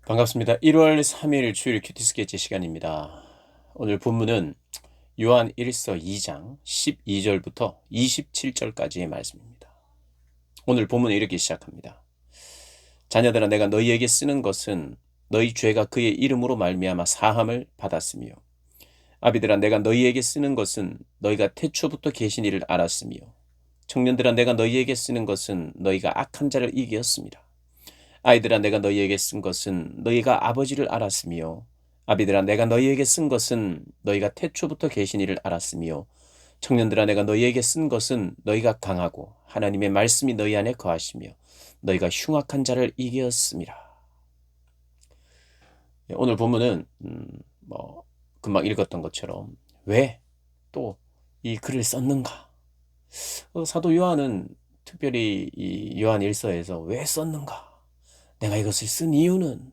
반갑습니다. 1월 3일 주일 큐티 스케치 시간입니다. 오늘 본문은 요한 1서 2장 12절부터 27절까지의 말씀입니다. 오늘 본문은 이렇게 시작합니다. 자녀들아, 내가 너희에게 쓰는 것은 너희 죄가 그의 이름으로 말미암아 사함을 받았으며, 아비들아, 내가 너희에게 쓰는 것은 너희가 태초부터 계신 이를 알았으며, 청년들아, 내가 너희에게 쓰는 것은 너희가 악한 자를 이기었습니다. 아이들아, 내가 너희에게 쓴 것은 너희가 아버지를 알았으며, 아비들아, 내가 너희에게 쓴 것은 너희가 태초부터 계신 이를 알았으며, 청년들아, 내가 너희에게 쓴 것은 너희가 강하고 하나님의 말씀이 너희 안에 거하시며 너희가 흉악한 자를 이기었습니다. 오늘 본문은 금방 읽었던 것처럼 왜 또 이 글을 썼는가? 사도 요한은 특별히 이 요한 1서에서 왜 썼는가? 내가 이것을 쓴 이유는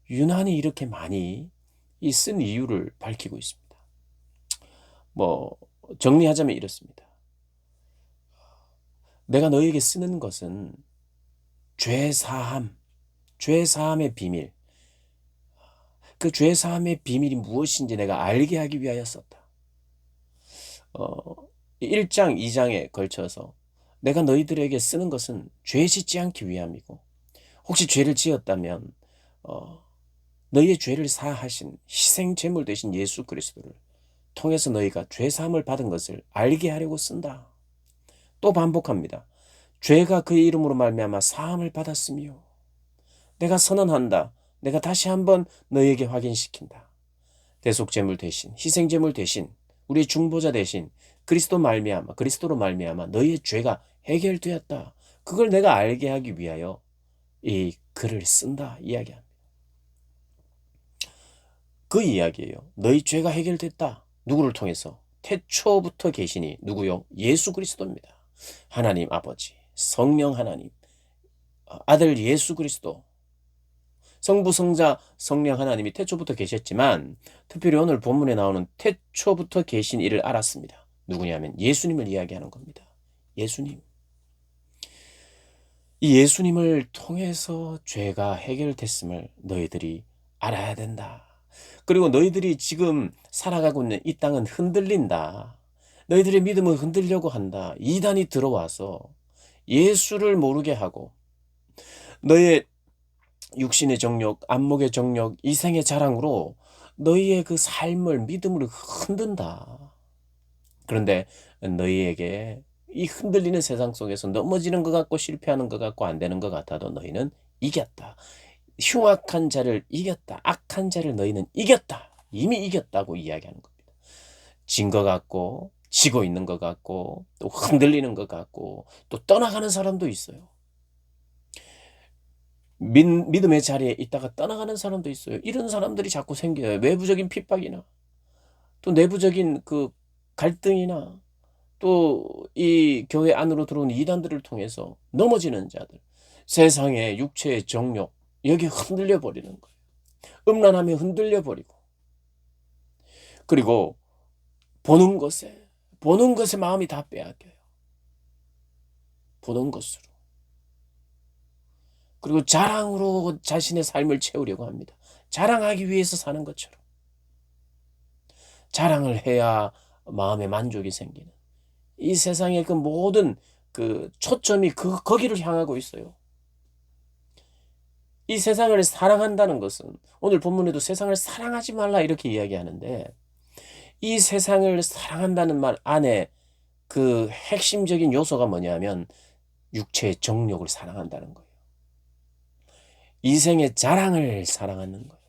유난히 이렇게 많이 이 쓴 이유를 밝히고 있습니다. 정리하자면 이렇습니다. 내가 너에게 쓰는 것은 죄사함의 비밀, 그 죄사함의 비밀이 무엇인지 내가 알게 하기 위하여 썼다. 1장, 2장에 걸쳐서 내가 너희들에게 쓰는 것은 죄 짓지 않기 위함이고, 혹시 죄를 지었다면 너희의 죄를 사하신 희생 제물 되신 예수 그리스도를 통해서 너희가 죄 사함을 받은 것을 알게 하려고 쓴다. 또 반복합니다. 죄가 그의 이름으로 말미암아 사함을 받았으며, 내가 선언한다. 내가 다시 한번 너희에게 확인시킨다. 대속 제물 대신, 희생 제물 대신, 우리의 중보자 대신 그리스도로 말미암아 너희의 죄가 해결되었다. 그걸 내가 알게 하기 위하여 이 글을 쓴다 이야기합니다. 그 이야기예요. 너희 죄가 해결됐다. 누구를 통해서? 태초부터 계시니 누구요? 예수 그리스도입니다. 하나님 아버지, 성령 하나님, 아들 예수 그리스도, 성부, 성자, 성령 하나님이 태초부터 계셨지만 특별히 오늘 본문에 나오는 태초부터 계신 이를 알았습니다. 누구냐면 예수님을 이야기하는 겁니다. 예수님. 이 예수님을 통해서 죄가 해결됐음을 너희들이 알아야 된다. 그리고 너희들이 지금 살아가고 있는 이 땅은 흔들린다. 너희들의 믿음을 흔들려고 한다. 이단이 들어와서 예수를 모르게 하고 너의 육신의 정욕, 안목의 정욕, 이생의 자랑으로 너희의 그 삶을, 믿음을 흔든다. 그런데 너희에게 이 흔들리는 세상 속에서 넘어지는 것 같고 실패하는 것 같고 안 되는 것 같아도 너희는 이겼다. 흉악한 자를 이겼다. 악한 자를 너희는 이겼다. 이미 이겼다고 이야기하는 겁니다. 진 것 같고 지고 있는 것 같고 또 흔들리는 것 같고 또 떠나가는 사람도 있어요. 믿음의 자리에 있다가 떠나가는 사람도 있어요. 이런 사람들이 자꾸 생겨요. 외부적인 핍박이나 또 내부적인 그 갈등이나 또 이 교회 안으로 들어온 이단들을 통해서 넘어지는 자들, 세상의 육체의 정욕, 여기 흔들려 버리는 거예요. 음란함에 흔들려 버리고, 그리고 보는 것에 마음이 다 빼앗겨요. 보는 것으로. 그리고 자랑으로 자신의 삶을 채우려고 합니다. 자랑하기 위해서 사는 것처럼. 자랑을 해야 마음에 만족이 생기는. 이 세상의 그 모든 그 초점이 거기를 향하고 있어요. 이 세상을 사랑한다는 것은 오늘 본문에도 세상을 사랑하지 말라 이렇게 이야기하는데, 이 세상을 사랑한다는 말 안에 그 핵심적인 요소가 뭐냐면 육체의 정욕을 사랑한다는 거예요. 이생의 자랑을 사랑하는 거예요.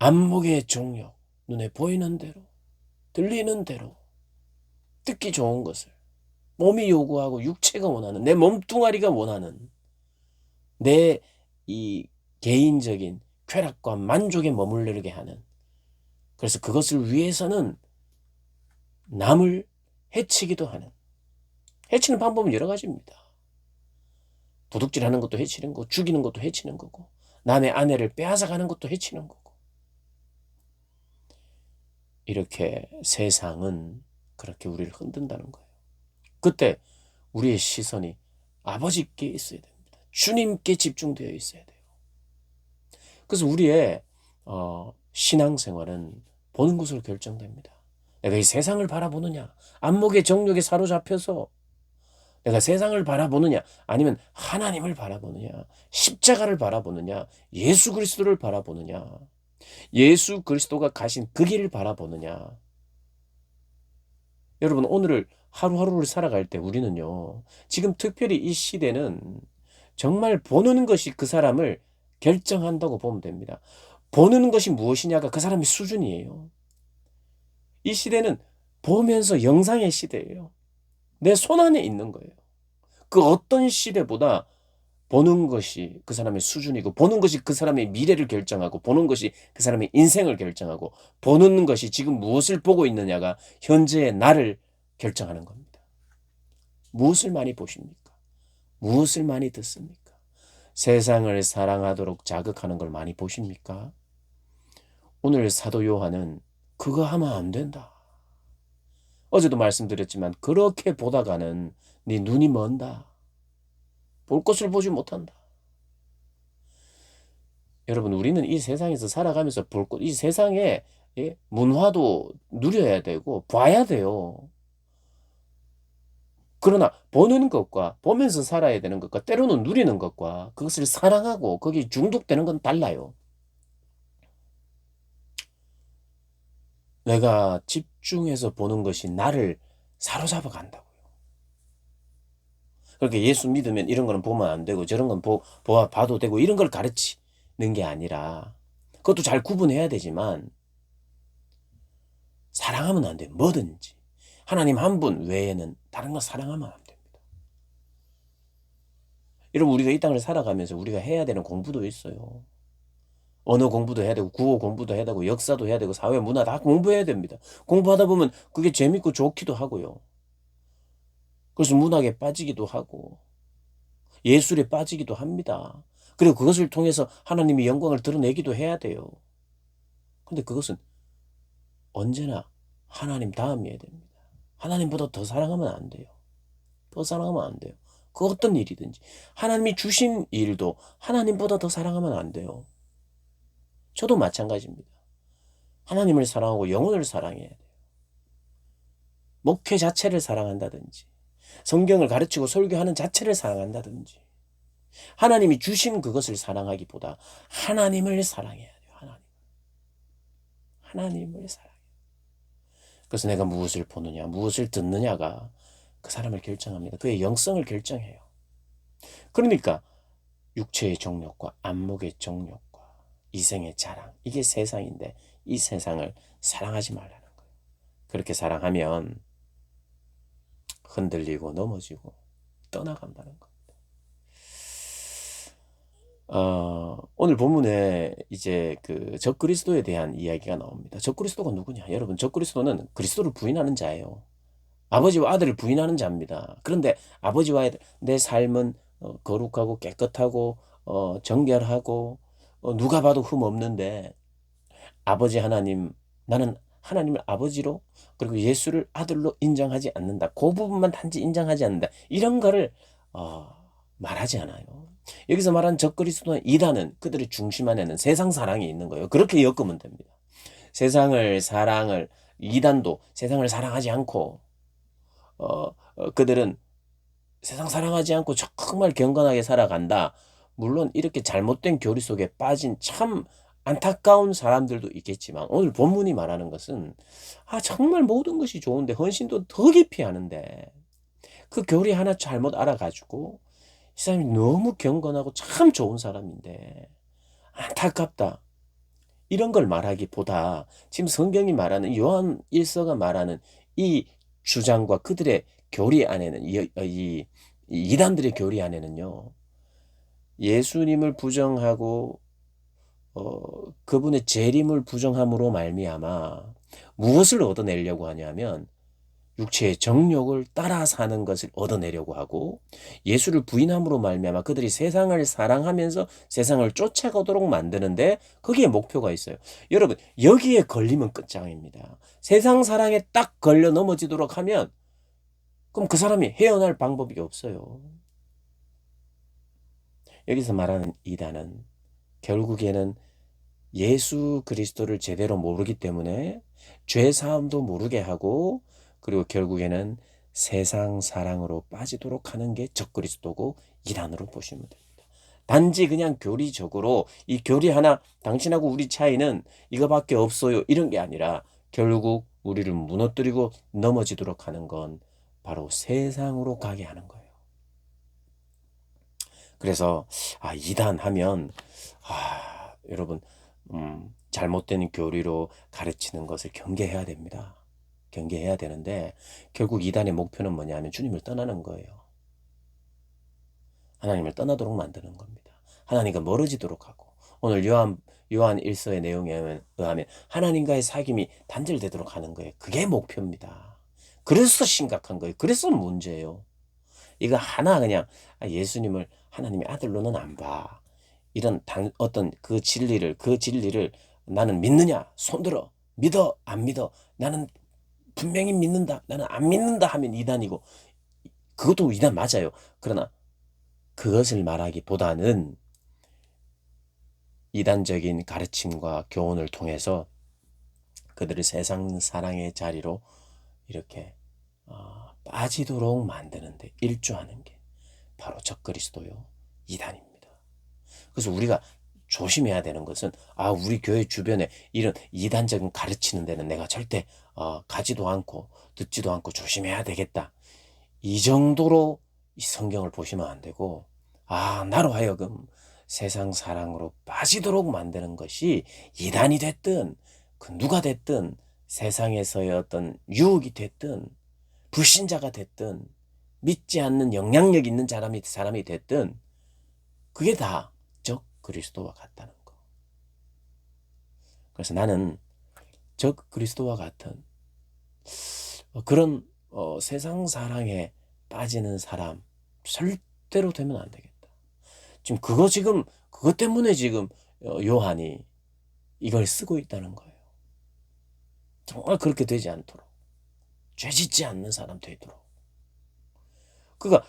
안목의 정욕, 눈에 보이는 대로, 들리는 대로, 듣기 좋은 것을 몸이 요구하고 육체가 원하는, 내 몸뚱아리가 원하는 내 이 개인적인 쾌락과 만족에 머무르게 하는, 그래서 그것을 위해서는 남을 해치기도 하는, 해치는 방법은 여러 가지입니다. 도둑질하는 것도 해치는 거고, 죽이는 것도 해치는 거고, 남의 아내를 빼앗아가는 것도 해치는 거고. 이렇게 세상은 그렇게 우리를 흔든다는 거예요. 그때 우리의 시선이 아버지께 있어야 됩니다. 주님께 집중되어 있어야 돼요. 그래서 우리의 신앙생활은 보는 것으로 결정됩니다. 내가 이 세상을 바라보느냐, 안목의 정욕에 사로잡혀서 내가 세상을 바라보느냐, 아니면 하나님을 바라보느냐, 십자가를 바라보느냐, 예수 그리스도를 바라보느냐, 예수 그리스도가 가신 그 길을 바라보느냐. 여러분, 오늘을 하루하루를 살아갈 때 우리는요, 지금 특별히 이 시대는 정말 보는 것이 그 사람을 결정한다고 보면 됩니다. 보는 것이 무엇이냐가 그 사람의 수준이에요. 이 시대는 보면서 영상의 시대예요. 내 손 안에 있는 거예요. 그 어떤 시대보다 보는 것이 그 사람의 수준이고, 보는 것이 그 사람의 미래를 결정하고, 보는 것이 그 사람의 인생을 결정하고, 보는 것이 지금 무엇을 보고 있느냐가 현재의 나를 결정하는 겁니다. 무엇을 많이 보십니까? 무엇을 많이 듣습니까? 세상을 사랑하도록 자극하는 걸 많이 보십니까? 오늘 사도 요한은 그거 하면 안 된다. 어제도 말씀드렸지만 그렇게 보다가는 네 눈이 먼다. 볼 것을 보지 못한다. 여러분, 우리는 이 세상에서 살아가면서 이 세상의 문화도 누려야 되고 봐야 돼요. 그러나 보는 것과 보면서 살아야 되는 것과 때로는 누리는 것과 그것을 사랑하고 거기에 중독되는 건 달라요. 내가 집중해서 보는 것이 나를 사로잡아 간다고요. 그렇게 예수 믿으면 이런 거는 보면 안 되고 저런 건 봐도 되고 이런 걸 가르치는 게 아니라, 그것도 잘 구분해야 되지만 사랑하면 안 돼요. 뭐든지. 하나님 한 분 외에는 다른 거 사랑하면 안 됩니다. 여러분, 우리가 이 땅을 살아가면서 우리가 해야 되는 공부도 있어요. 언어 공부도 해야 되고 구호 공부도 해야 되고 역사도 해야 되고 사회 문화 다 공부해야 됩니다. 공부하다 보면 그게 재밌고 좋기도 하고요. 그래서 문학에 빠지기도 하고 예술에 빠지기도 합니다. 그리고 그것을 통해서 하나님의 영광을 드러내기도 해야 돼요. 근데 그것은 언제나 하나님 다음이어야 됩니다. 하나님보다 더 사랑하면 안 돼요. 더 사랑하면 안 돼요. 그 어떤 일이든지. 하나님이 주신 일도 하나님보다 더 사랑하면 안 돼요. 저도 마찬가지입니다. 하나님을 사랑하고 영혼을 사랑해야 돼요. 목회 자체를 사랑한다든지, 성경을 가르치고 설교하는 자체를 사랑한다든지, 하나님이 주신 그것을 사랑하기보다 하나님을 사랑해야 돼요. 하나님을 사랑해요. 그래서 내가 무엇을 보느냐, 무엇을 듣느냐가 그 사람을 결정합니다. 그의 영성을 결정해요. 그러니까 육체의 정욕과 안목의 정욕과 이생의 자랑, 이게 세상인데 이 세상을 사랑하지 말라는 거예요. 그렇게 사랑하면 흔들리고 넘어지고 떠나간다는 겁니다. 오늘 본문에 이제 그 적그리스도에 대한 이야기가 나옵니다. 적그리스도가 누구냐? 여러분, 적그리스도는 그리스도를 부인하는 자예요. 아버지와 아들을 부인하는 자입니다. 그런데 아버지와의 내 삶은 거룩하고 깨끗하고 정결하고 누가 봐도 흠 없는데, 아버지 하나님, 나는 하나님을 아버지로 그리고 예수를 아들로 인정하지 않는다. 그 부분만 단지 인정하지 않는다. 이런 거를 말하지 않아요. 여기서 말하는 적그리스도는 이단은 그들의 중심 안에는 세상 사랑이 있는 거예요. 그렇게 엮으면 됩니다. 이단도 세상을 사랑하지 않고 그들은 세상 사랑하지 않고 정말 경건하게 살아간다. 물론 이렇게 잘못된 교리 속에 빠진 참 안타까운 사람들도 있겠지만, 오늘 본문이 말하는 것은 정말 모든 것이 좋은데 헌신도 더 깊이 하는데 그 교리 하나 잘못 알아가지고 이 사람이 너무 경건하고 참 좋은 사람인데 안타깝다, 이런 걸 말하기보다 지금 성경이 말하는 요한 1서가 말하는 이 주장과 그들의 교리 안에는 이 이단들의 교리 안에는요, 예수님을 부정하고 그분의 재림을 부정함으로 말미암아 무엇을 얻어내려고 하냐면 육체의 정욕을 따라 사는 것을 얻어내려고 하고, 예수를 부인함으로 말미암아 그들이 세상을 사랑하면서 세상을 쫓아가도록 만드는데 거기에 목표가 있어요. 여러분, 여기에 걸리면 끝장입니다. 세상 사랑에 딱 걸려 넘어지도록 하면 그럼 그 사람이 헤어날 방법이 없어요. 여기서 말하는 이단은 결국에는 예수 그리스도를 제대로 모르기 때문에 죄 사함도 모르게 하고, 그리고 결국에는 세상 사랑으로 빠지도록 하는 게 적그리스도고 이단으로 보시면 됩니다. 단지 그냥 교리적으로 이 교리 하나, 당신하고 우리 차이는 이거밖에 없어요, 이런 게 아니라 결국 우리를 무너뜨리고 넘어지도록 하는 건 바로 세상으로 가게 하는 거예요. 그래서 이단 하면 여러분, 잘못된 교리로 가르치는 것을 경계해야 됩니다. 경계해야 되는데, 결국 이단의 목표는 뭐냐면 주님을 떠나는 거예요. 하나님을 떠나도록 만드는 겁니다. 하나님과 멀어지도록 하고, 오늘 요한 1서의 내용에 의하면 하나님과의 사귐이 단절되도록 하는 거예요. 그게 목표입니다. 그래서 심각한 거예요. 그래서 문제예요. 이거 하나 그냥 예수님을 하나님의 아들로는 안 봐, 이런 어떤 그 진리를 나는 믿느냐? 손들어. 믿어? 안 믿어? 나는 분명히 믿는다. 나는 안 믿는다 하면 이단이고, 그것도 이단 맞아요. 그러나 그것을 말하기보다는 이단적인 가르침과 교훈을 통해서 그들을 세상 사랑의 자리로 이렇게 빠지도록 만드는데 일조하는 게 바로 적그리스도요, 이단입니다. 그래서 우리가 조심해야 되는 것은 우리 교회 주변에 이런 이단적인 가르치는 데는 내가 절대 가지도 않고 듣지도 않고 조심해야 되겠다, 이 정도로 이 성경을 보시면 안 되고, 나로 하여금 세상 사랑으로 빠지도록 만드는 것이 이단이 됐든 그 누가 됐든, 세상에서의 어떤 유혹이 됐든 불신자가 됐든 믿지 않는 영향력 있는 사람이 됐든 그게 다 적 그리스도와 같다는 거. 그래서 나는 적 그리스도와 같은 그런 세상 사랑에 빠지는 사람 절대로 되면 안 되겠다. 지금 그것 때문에 지금 요한이 이걸 쓰고 있다는 거예요. 정말 그렇게 되지 않도록, 죄 짓지 않는 사람 되도록.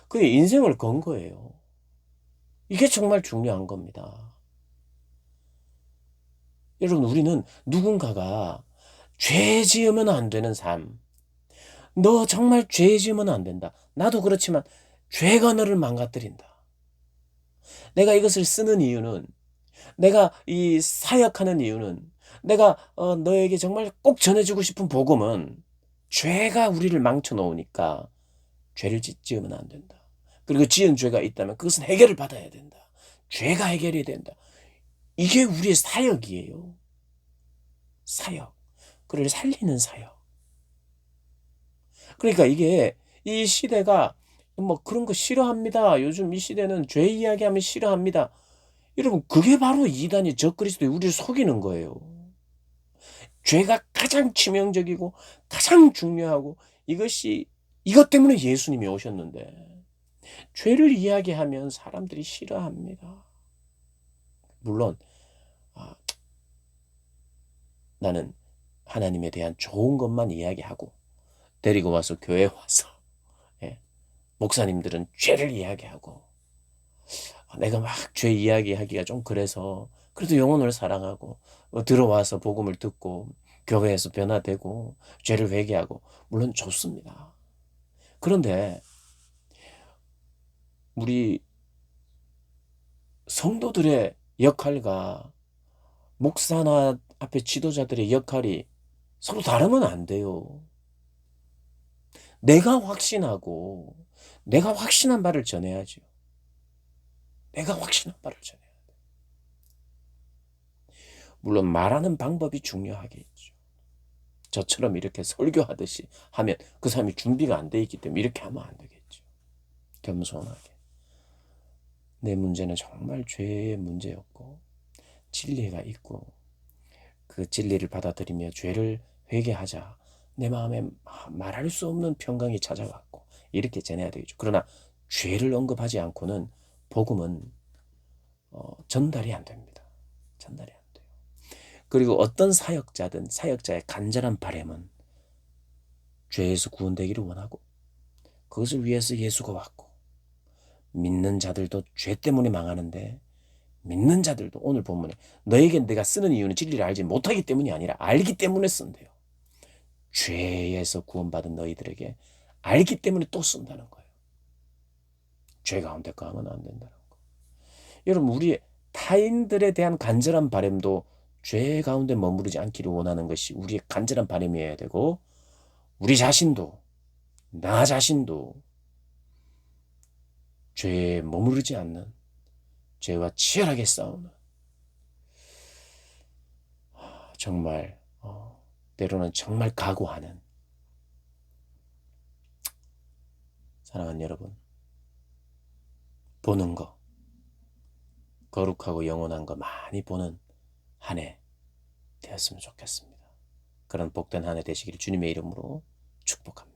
그게 인생을 건 거예요. 이게 정말 중요한 겁니다. 여러분, 우리는 누군가가 죄 지으면 안 되는 삶, 너 정말 죄 지으면 안 된다, 나도 그렇지만 죄가 너를 망가뜨린다, 내가 이것을 쓰는 이유는, 내가 이 사역하는 이유는, 내가 너에게 정말 꼭 전해주고 싶은 복음은 죄가 우리를 망쳐놓으니까 죄를 지으면 안 된다. 그리고 지은 죄가 있다면 그것은 해결을 받아야 된다. 죄가 해결이 된다. 이게 우리의 사역이에요. 사역. 그를 살리는 사역. 그러니까 이게 이 시대가 뭐 그런 거 싫어합니다. 요즘 이 시대는 죄 이야기하면 싫어합니다. 여러분, 그게 바로 이단이 적그리스도의 우리를 속이는 거예요. 죄가 가장 치명적이고 가장 중요하고, 이것 때문에 예수님이 오셨는데 죄를 이야기하면 사람들이 싫어합니다. 물론 나는 하나님에 대한 좋은 것만 이야기하고, 데리고 와서 교회 와서 목사님들은 죄를 이야기하고, 내가 막 죄 이야기하기가 좀 그래서 그래도 영혼을 사랑하고 들어와서 복음을 듣고 교회에서 변화되고 죄를 회개하고, 물론 좋습니다. 그런데 우리 성도들의 역할과 목사나 앞에 지도자들의 역할이 서로 다르면 안 돼요. 내가 확신하고 내가 확신한 바를 전해야죠. 내가 확신한 바를 전해야 돼. 물론 말하는 방법이 중요하겠죠. 저처럼 이렇게 설교하듯이 하면 그 사람이 준비가 안 돼 있기 때문에 이렇게 하면 안 되겠죠. 겸손하게. 내 문제는 정말 죄의 문제였고 진리가 있고, 그 진리를 받아들이며 죄를 회개하자 내 마음에 말할 수 없는 평강이 찾아왔고, 이렇게 전해야 되겠죠. 그러나 죄를 언급하지 않고는 복음은 전달이 안 됩니다. 전달이 안 돼요. 그리고 어떤 사역자든 사역자의 간절한 바람은 죄에서 구원되기를 원하고, 그것을 위해서 예수가 왔고, 믿는 자들도 죄 때문에 망하는데 믿는 자들도 오늘 본문에 너에게 내가 쓰는 이유는 진리를 알지 못하기 때문이 아니라 알기 때문에 쓴대요. 죄에서 구원받은 너희들에게 알기 때문에 또 쓴다는 거예요. 죄 가운데 가면 안 된다는 거. 여러분, 우리 타인들에 대한 간절한 바람도 죄 가운데 머무르지 않기를 원하는 것이 우리의 간절한 바람이어야 되고, 우리 자신도, 나 자신도 죄에 머무르지 않는, 죄와 치열하게 싸우는, 정말 때로는 정말 각오하는, 사랑하는 여러분, 보는 거, 거룩하고 영원한 거 많이 보는 한 해 되었으면 좋겠습니다. 그런 복된 한 해 되시기를 주님의 이름으로 축복합니다.